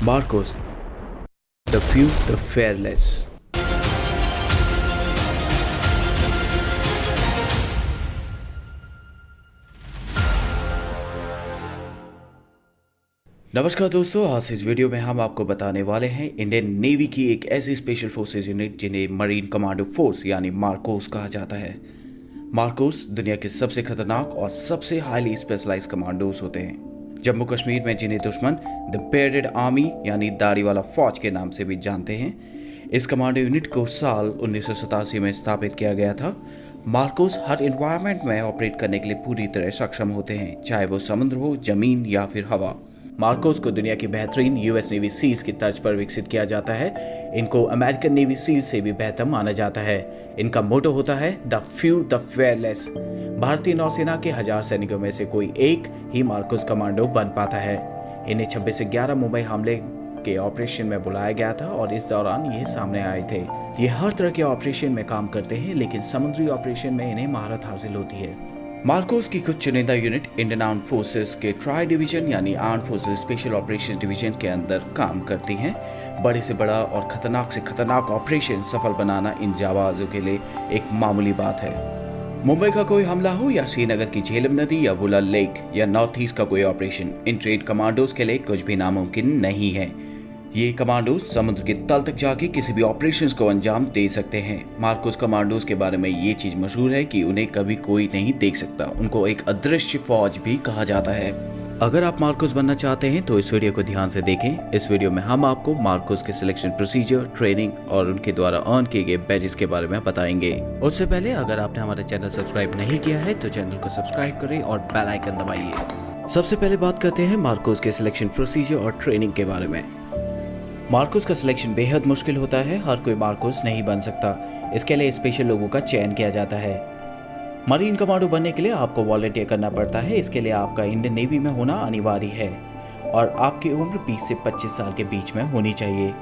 Marcos, the few, the fearless. नमस्कार दोस्तों, आज इस वीडियो में हम आपको बताने वाले हैं इंडियन नेवी की एक ऐसी स्पेशल फोर्सेज यूनिट जिन्हें मरीन कमांडो फोर्स यानी मार्कोस कहा जाता है। मार्कोस दुनिया के सबसे खतरनाक और सबसे हाईली स्पेशलाइज्ड कमांडोज होते हैं। जम्मू कश्मीर में जिन्हें दुश्मन द बेयर्डेड आर्मी यानी दाढ़ी वाला फौज के नाम से भी जानते हैं, इस कमांडो यूनिट को साल 1987 में स्थापित किया गया था। मार्कोस हर एनवायरनमेंट में ऑपरेट करने के लिए पूरी तरह सक्षम होते हैं, चाहे वो समुद्र हो, जमीन या फिर हवा। मार्कोस को दुनिया की बेहतरीन यूएस नेवी सील्स की तर्ज पर विकसित किया जाता है। इनको अमेरिकन नेवी सील्स से भी बेहतर माना जाता है। इनका मोटो होता है द फ्यू द फेयरलेस। भारतीय नौसेना के 1000 सैनिकों में से कोई एक ही मार्कोस कमांडो बन पाता है। इन्हें 26 से 11 मुंबई हमले के ऑपरेशन में बुलाया गया था और इस दौरान ये सामने आए थे। ये हर तरह के ऑपरेशन में काम करते हैं, लेकिन समुद्री ऑपरेशन में इन्हें महारत हासिल होती है। मार्कोस की कुछ चुनिंदा यूनिट इंडियन आर्म्ड फोर्सेस के ट्राई डिवीजन यानी armed forces special operation division के अंदर काम करती हैं। बड़े से बड़ा और खतरनाक से खतरनाक ऑपरेशन सफल बनाना इन जाबाजों के लिए एक मामूली बात है। मुंबई का कोई हमला हो या श्रीनगर की झेलम नदी या वुलर लेक या नॉर्थ ईस्ट का कोई ऑपरेशन, इन ट्रेड कमांडोज के लिए कुछ भी नामुमकिन नहीं है। ये कमांडोज समुद्र के तल तक जाके किसी भी ऑपरेशंस को अंजाम दे सकते हैं। मार्कोस कमांडोज के बारे में ये चीज मशहूर है कि उन्हें कभी कोई नहीं देख सकता। उनको एक अदृश्य फौज भी कहा जाता है। अगर आप मार्कोस बनना चाहते हैं तो इस वीडियो को ध्यान से देखें। इस वीडियो में हम आपको मार्कोस के सिलेक्शन प्रोसीजर, ट्रेनिंग और उनके द्वारा अर्न किए गए बैजेस के बारे में बताएंगे। उससे पहले अगर आपने हमारा चैनल सब्सक्राइब नहीं किया है तो चैनल को सब्सक्राइब करें और बेल आइकन दबाइए। सबसे पहले बात करते हैं मार्कोस के सिलेक्शन प्रोसीजर और ट्रेनिंग के बारे में। मार्कोस का सिलेक्शन बेहद मुश्किल होता है। हर कोई मार्कोस नहीं बन सकता। इसके लिए स्पेशल लोगों का चयन किया जाता है। मरीन कमांडो बनने के लिए आपको वॉलंटियर करना पड़ता है। इसके लिए आपका इंडियन नेवी में होना अनिवार्य है और आपकी उम्र 20 से 25 साल के बीच में होनी चाहिए।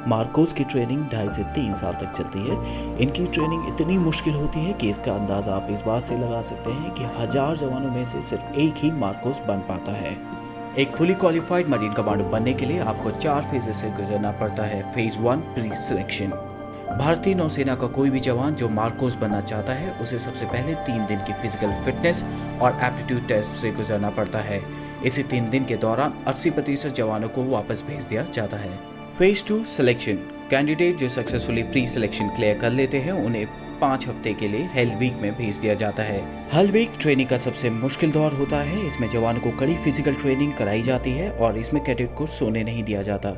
मार्कोस की ट्रेनिंग 2.5 से 3 साल तक चलती है। इनकी ट्रेनिंग इतनी मुश्किल होती है कि इसका अंदाजा आप इस बात से लगा सकते हैं कि 1000 जवानों में से सिर्फ एक ही मार्कोस बन पाता है। एक फुली क्वालिफाइड मरीन कमांडो बनने के लिए आपको 4 फेजेस से गुजरना पड़ता है। Phase 1 pre selection. भारतीय नौसेना का कोई भी जवान जो मार्कोस बनना चाहता है उसे सबसे पहले 3 दिन की फिजिकल फिटनेस और एप्टीट्यूड टेस्ट से गुजरना पड़ता है। इसी 3 दिन के दौरान 80% जवानों को वापस भेज दिया जाता है। Phase 2 selection. कैंडिडेट जो सक्सेसफुली प्री सिलेक्शन क्लियर कर लेते हैं उन्हें 5 हफ्ते के लिए हेल वीक में भेज दिया जाता है। हेल वीक ट्रेनिंग का सबसे मुश्किल दौर होता है। इसमें जवानों को कड़ी फिजिकल ट्रेनिंग कराई जाती है और इसमें कैडेट को सोने नहीं दिया जाता।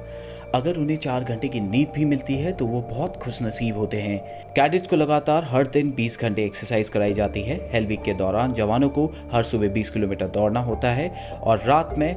अगर उन्हें 4 घंटे की नींद भी मिलती है तो वो बहुत खुशनसीब होते हैं। कैडेट्स को लगातार हर दिन 20 घंटे एक्सरसाइज कराई जाती है। हेल वीक के दौरान जवानों को हर सुबह 20 किलोमीटर दौड़ना होता है और रात में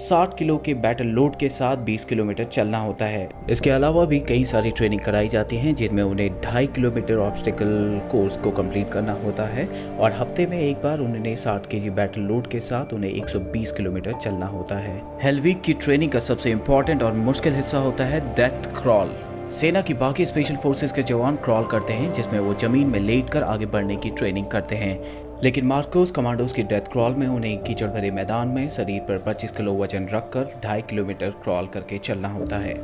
60 किलो के बैटल लोड के साथ 20 किलोमीटर चलना होता है। इसके अलावा भी कई सारी ट्रेनिंग कराई जाती हैं जिनमें उन्हें 2.5 किलोमीटर ऑब्स्टिकल कोर्स को कंप्लीट करना होता है और हफ्ते में एक बार उन्हें 60 केजी बैटल लोड के साथ उन्हें 120 किलोमीटर चलना होता है। हेल वीक की ट्रेनिंग का सबसे इम्पोर्टेंट और मुश्किल हिस्सा होता है डेथ क्रॉल। सेना की बाकी स्पेशल फोर्सेस के जवान क्रॉल करते हैं जिसमें वो जमीन में लेटकर आगे बढ़ने की ट्रेनिंग करते हैं, लेकिन मार्कोस कमांडोज की डेथ क्रॉल में उन्हें कीचड़ भरे मैदान में शरीर पर 25 किलो वजन रखकर 2.5 किलोमीटर क्रॉल करके चलना होता है।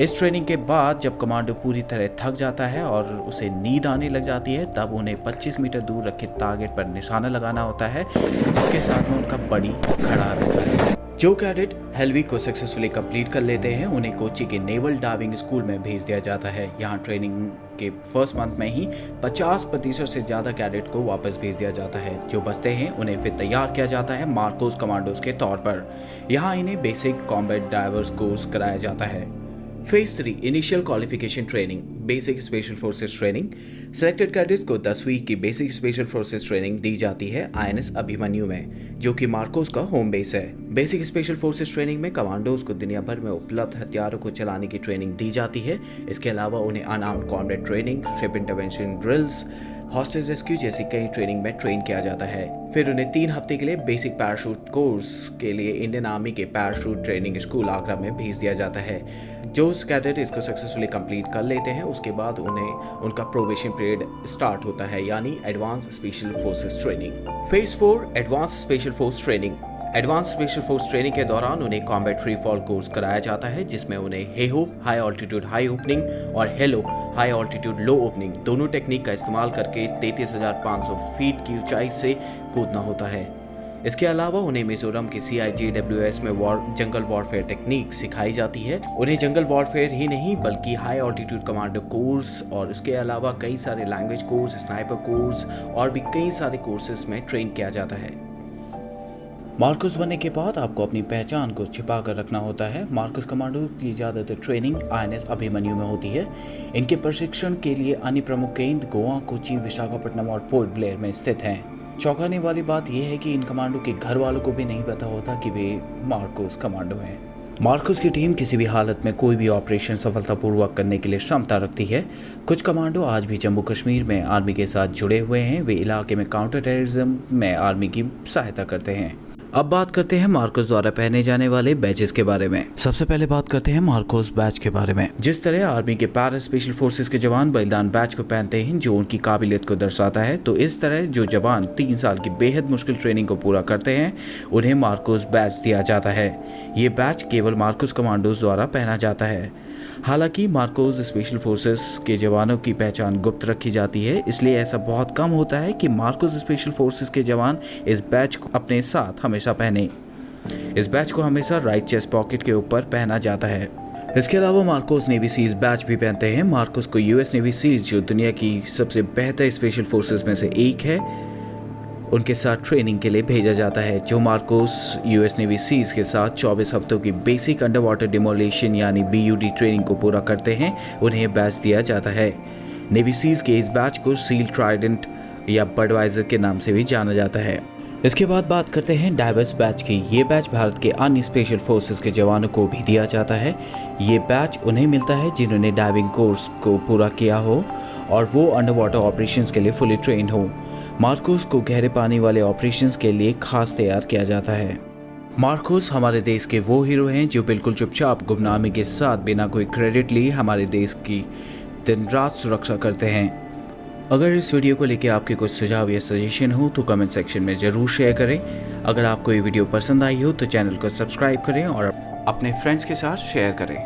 इस ट्रेनिंग के बाद जब कमांडो पूरी तरह थक जाता है और उसे नींद आने लग जाती है तब उन्हें 25 मीटर दूर रखे टारगेट पर निशाना लगाना होता है, जिसके साथ में उनका बड़ी खड़ा रहता है। जो कैडेट हेल वीक को सक्सेसफुली कंप्लीट कर लेते हैं उन्हें कोच्चि के नेवल डाइविंग स्कूल में भेज दिया जाता है। यहाँ ट्रेनिंग के फर्स्ट मंथ में ही 50% से ज़्यादा कैडेट को वापस भेज दिया जाता है। जो बचते हैं उन्हें फिर तैयार किया जाता है मार्कोस कमांडोज के तौर पर। यहाँ इन्हें बेसिक कॉम्बैट डाइवर्स कोर्स कराया जाता है। Phase 3 initial qualification training, basic special forces training. Selected cadets को 10 वीक की बेसिक स्पेशल फोर्सेस ट्रेनिंग दी जाती है INS अभिमन्यु में, जो कि मार्कोस का होम बेस है। बेसिक स्पेशल फोर्सेस ट्रेनिंग में कमांडोज को दुनिया भर में उपलब्ध हथियारों को चलाने की ट्रेनिंग दी जाती है। इसके अलावा उन्हें unarmoured combat training, ship intervention drills, hostage rescue जैसी कई ट्रेनिंग में ट्रेन किया जाता है। फिर उन्हें 3 हफ्ते के लिए बेसिक पैराशूट कोर्स के लिए इंडियन आर्मी के पैराशूट ट्रेनिंग स्कूल आगरा में भेज दिया जाता है। जो कैडेट इसको सक्सेसफुली कंप्लीट कर लेते हैं उसके बाद उन्हें उनका प्रोबेशन पीरियड स्टार्ट होता है, यानी advance special forces training. Phase 4 advance special force training. Advance special force training के दौरान उन्हें कॉम्बैट फ्री फॉल कोर्स कराया जाता है, जिसमें उन्हें Heyhoe high altitude high opening और हेलो हाई ऑल्टीट्यूड लो ओपनिंग दोनों टेक्निक का इस्तेमाल करके 33,500 फीट की ऊंचाई से कूदना होता है। इसके अलावा उन्हें मिजोरम के CIJWS में जंगल वॉरफेयर टेक्निक सिखाई जाती है। उन्हें जंगल वॉरफेयर ही नहीं बल्कि हाई ऑल्टीट्यूड कमांडो कोर्स और उसके अलावा कई सारे लैंग्वेज कोर्स, स्नाइपर कोर्स और भी कई सारे कोर्सेज में ट्रेन किया जाता है। मार्कोस बनने के बाद आपको अपनी पहचान को छिपा कर रखना होता है। मार्कोस कमांडो की ज़्यादातर ट्रेनिंग INS अभिमन्यु में होती है। इनके प्रशिक्षण के लिए अन्य प्रमुख केंद्र गोवा, कोची, विशाखापट्टनम और पोर्ट ब्लेयर में स्थित हैं। चौंकाने वाली बात यह है कि इन कमांडो के घर वालों को भी नहीं पता होता कि वे मार्कोस कमांडो हैं। मार्कोस की टीम किसी भी हालत में कोई भी ऑपरेशन सफलतापूर्वक करने के लिए क्षमता रखती है। कुछ कमांडो आज भी जम्मू कश्मीर में आर्मी के साथ जुड़े हुए हैं। वे इलाके में काउंटर टेररिज्म में आर्मी की सहायता करते हैं। अब बात करते हैं मार्कोस द्वारा पहने जाने वाले बैजेस के बारे में। सबसे पहले बात करते हैं मार्कोस बैच के बारे में। जिस तरह आर्मी के पैरा स्पेशल फोर्सेस के जवान बलिदान बैच को पहनते हैं जो उनकी काबिलियत को दर्शाता है, तो इस तरह जो जवान 3 साल की बेहद मुश्किल ट्रेनिंग को पूरा करते हैं उन्हें मार्कोस बैच दिया जाता है। ये बैच केवल मार्कोस कमांडोज द्वारा पहना जाता है। हालांकि मार्कोस स्पेशल फोर्सेस के जवानों की पहचान गुप्त रखी जाती है, इसलिए ऐसा बहुत कम होता है कि मार्कोस स्पेशल फोर्सेस के जवान इस बैच को अपने साथ हमेशा पहने। इस बैच को हमेशा राइट चेस्ट पॉकेट के ऊपर पहना जाता है। इसके अलावा मार्कोस नेवी सीज बैच भी पहनते हैं। मार्कोस को US नेवी सीज, जो दुनिया की सबसे बेहतर स्पेशल फोर्सेस में से एक है, उनके साथ ट्रेनिंग के लिए भेजा जाता है। जो मार्कोस US नेवी सीज के साथ 24 हफ्तों की बेसिक अंडर वाटर डिमोलेशन यानी BUD ट्रेनिंग को पूरा करते हैं, उन्हें बैच दिया जाता है। नेवी सीज के इस बैच को सील ट्राइडेंट या बडवाइजर के नाम से भी जाना जाता है। इसके बाद बात करते हैं डाइवर्स बैच की। ये बैच भारत के अन्य स्पेशल फोर्सेस के जवानों को भी दिया जाता है। ये बैच उन्हें मिलता है जिन्होंने डाइविंग कोर्स को पूरा किया हो और वो अंडर वाटर ऑपरेशंस के लिए फुली ट्रेंड हो। मार्कोस को गहरे पानी वाले ऑपरेशंस के लिए खास तैयार किया जाता है। मार्कोस हमारे देश के वो हीरो हैं जो बिल्कुल चुपचाप गुमनामी के साथ बिना कोई क्रेडिट लिए हमारे देश की दिन रात सुरक्षा करते हैं। अगर इस वीडियो को लेकर आपके कुछ सुझाव या सजेशन हो तो कमेंट सेक्शन में ज़रूर शेयर करें। अगर आपको ये वीडियो पसंद आई हो तो चैनल को सब्सक्राइब करें और अपने फ्रेंड्स के साथ शेयर करें।